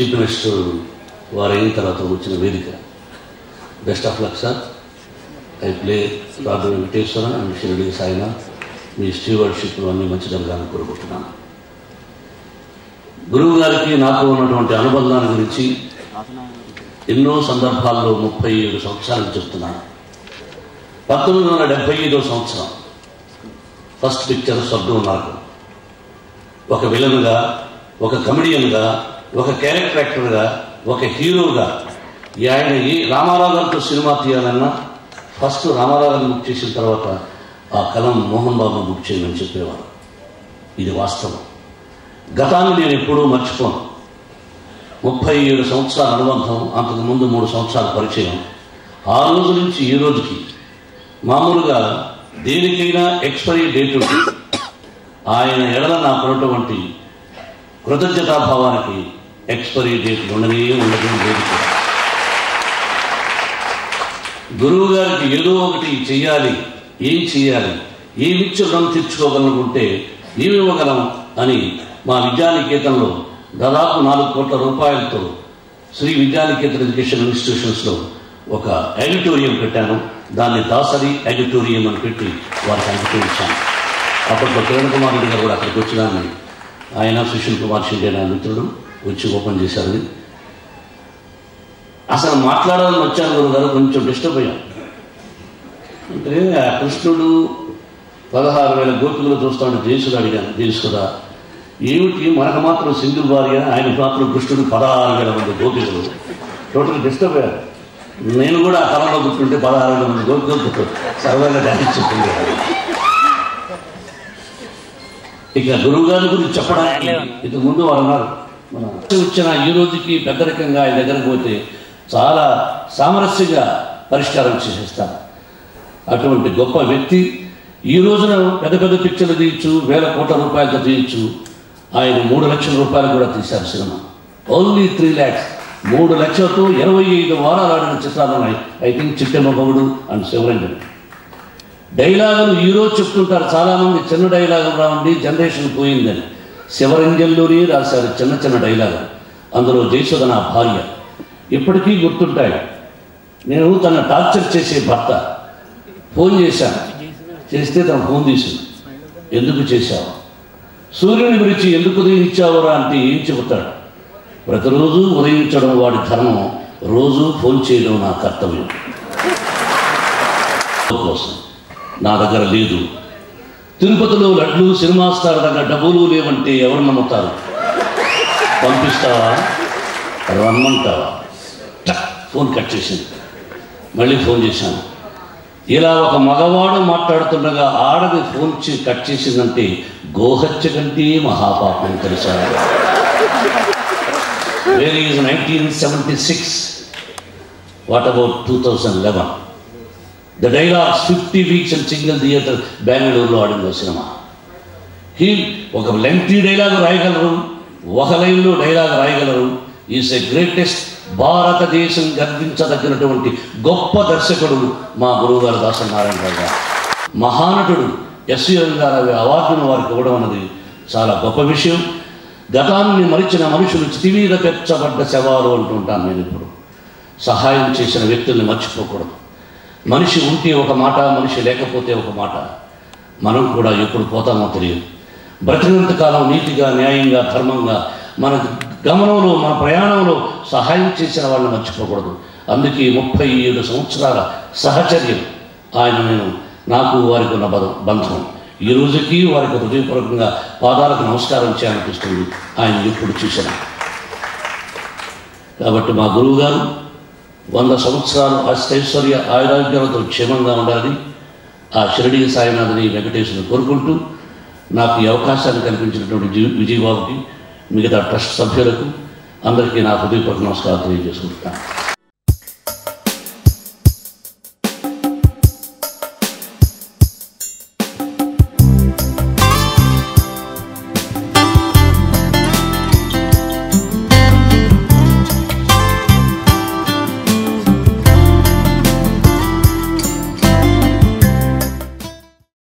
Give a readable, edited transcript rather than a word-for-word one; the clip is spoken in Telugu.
చీఫ్ మినిస్టర్ వారు అయిన తర్వాత వచ్చిన వేదిక. Best of luck sir. I play Radha Venkateswara and Shiridi Sainath. మీ స్టీవర్డ్షిప్లో అన్ని మంచి జరగాలని కోరుకుంటున్నాను. గురువు గారికి నాకు ఉన్నటువంటి అనుబంధాన్ని గురించి ఎన్నో సందర్భాల్లో 37 సంవత్సరాలు చెప్తున్నాను. 1975వ సంవత్సరం ఫస్ట్ పిక్చర్ స్వర్గం నరకం. ఒక విలన్గా, ఒక కమెడియన్గా, ఒక క్యారెక్టర్ యాక్టర్గా, ఒక హీరోగా ఆయన ఈ రామారావు గారితో సినిమా తీయాలన్నా ఫస్ట్ రామారావు గారిని బుక్ చేసిన తర్వాత ఆ కలం మోహన్ బాబు బుక్ చేయమని చెప్పేవారు. ఇది వాస్తవం. గతాన్ని నేను ఎప్పుడూ మర్చిపోను. 37 సంవత్సరాల అనుబంధం, అంతకుముందు 3 సంవత్సరాల పరిచయం. ఆ రోజు నుంచి ఈ రోజుకి మామూలుగా దేనికైనా ఎక్స్పైరీ డేట్ ఉంటుంది. ఆయన ఎడల నాకున్నటువంటి కృతజ్ఞతాభావానికి ఎక్స్పైరీ డేట్ ఉండనే లేదు. గురువు గారికి ఏదో ఒకటి చెయ్యాలి, ఏం చెయ్యాలి, ఏమిచ్చి రుణం తీర్చుకోగలనుకుంటే ఏమివ్వగలం అని మా విద్యానికేతన్లో దాదాపు 4 కోట్ల రూపాయలతో శ్రీ విద్యానికేతన్ ఎడ్యుకేషన్ ఇన్స్టిట్యూషన్స్లో ఒక ఆడిటోరియం పెట్టాను. దాన్ని దాసరి ఆడిటోరియం అని పెట్టి వారికి అంకితం ఇచ్చాను. అప్పట్లో కిరణ్ కుమార్ రెడ్డి గారు కూడా అక్కడికి వచ్చినాన్ని, ఆయన సుశీల్ కుమార్ షిండే నా మిత్రుడు వచ్చి ఓపెన్ చేశారని. అసలు మాట్లాడాలని వచ్చాను గురువు గారు, కొంచెం డిస్టర్బ్ అయ్యాం. అంటే ఆ కృష్ణుడు 16,000 గోపికలు చూస్తామని జేసుడు అడిగాను. జేసు కదా ఏమిటి, మనకు మాత్రం సింగిల్ భార్య, ఆయనకు మాత్రం కృష్ణుడు 16,000 మంది గోపికలు. టోటల్ డిస్టర్బ్ అయ్యారు. నేను కూడా ఆ కాలంలో కూర్చుంటే 16,000 మంది గోపికలు సరదాగా డాన్స్ చెప్పింది. ఇక గురువు గారి గురించి చెప్పడానికి ఇంతకు ముందు వారు అన్నారు, మన వచ్చిన ఈ రోజుకి పెద్దరికంగా ఆయన దగ్గరకు పోతే చాలా సామరస్యంగా పరిష్కారం చేసేస్తారు. అటువంటి గొప్ప వ్యక్తి. ఈ రోజున పెద్ద పెద్ద పిక్చర్లు తీయచ్చు, 1000 కోట్ల రూపాయలతో తీయచ్చు. ఆయన 3 లక్షల రూపాయలు కూడా తీశారు సినిమా. Only 3 lakhs. 3 లక్షలతో 25 వారాలు ఆడిన చిత్రాలు ఉన్నాయి. ఐ థింక్ చిట్టెమ్మ మొగుడు అండ్ శివరంజన్. డైలాగులు ఈరోజు చెప్తుంటారు చాలామంది, చిన్న డైలాగులు రావండి జనరేషన్ పోయిందని. శివరంజన్లోనే రాశారు చిన్న చిన్న డైలాగులు. అందులో జయసుధ నా భార్య ఇప్పటికీ గుర్తుంటాయి. నేను తన టార్చర్ చేసే భర్త ఫోన్ చేశాను. చేస్తే తన ఫోన్ తీసింది. ఎందుకు చేశావు, సూర్యుని గురించి ఎందుకు ఉదయించావురా అంటే ఏం చెబుతాడు, ప్రతిరోజు ఉదయించడం వాడి ధర్మం, రోజు ఫోన్ చేయడం నా కర్తవ్యం. కోసం నా దగ్గర లేదు. తిరుపతిలో లడ్లు సినిమా స్టార్ దగ్గర డబ్బులు లేవంటే ఎవరు నమ్ముతారు? పంపిస్తావా, రమ్మంటావా? ఫోన్ కట్ చేసింది. మళ్ళీ ఫోన్ చేశాను. ఇలా ఒక మగవాడు మాట్లాడుతుండగా ఆడది ఫోన్ కట్ చేసిందంటే గోహత్య కంటే మహాపాపం తెలుసా? Where is 1976? What about 2011? The dialogues 50 weeks and single theatre బెంగళూరులో ఆడిన సినిమా. ఒక లెంగ్తీ డైలాగ్ రాయగలరు, ఒక లైన్లో డైలాగ్ రాయగలరు. Is a greatest. భారతదేశం గర్వించదగినటువంటి గొప్ప దర్శకుడు మా గురువు గారు దాసరి నారాయణరావు గారు. మహానటుడు ఎస్వి రంగారావు అవార్డును వారికి ఇవ్వడం అన్నది చాలా గొప్ప విషయం. గతాన్ని మరిచిన మనుషులు చితి మీద పెంచబడ్డ శవాలు అంటుంటాను నేను. ఇప్పుడు సహాయం చేసిన వ్యక్తుల్ని మర్చిపోకూడదు. మనిషి ఉంటే ఒక మాట, మనిషి లేకపోతే ఒక మాట. మనం కూడా ఎప్పుడు పోతామో తెలియదు. బ్రతికినంతకాలం నీతిగా, న్యాయంగా, ధర్మంగా మన గమనంలో, మన ప్రయాణంలో సహాయం చేసిన వాళ్ళని మర్చిపోకూడదు. అందుకే 37 సంవత్సరాల సహచర్యం ఆయన నాకు వారికి ఉన్న బంధం. ఈ రోజుకి వారికి హృదయపూర్వకంగా పాదాలకు నమస్కారం చేయాలనిపిస్తుంది ఆయన ఎప్పుడు చూసినా. కాబట్టి మా గురువు గారు 100 సంవత్సరాలు అష్టైశ్వర్య ఆయురాగ్యాలతో క్షేమంగా ఉండాలని ఆ షిరిడి సాయినాథుని వెంకటేశ్వరుని కోరుకుంటూ, నాకు ఈ అవకాశాన్ని కల్పించినటువంటి విజయబాబుకి, మిగతా ట్రస్ట్ సభ్యులకు అందరికీ నా హృదయపూర్వక నమస్కారం తెలియజేసుకుంటున్నాను.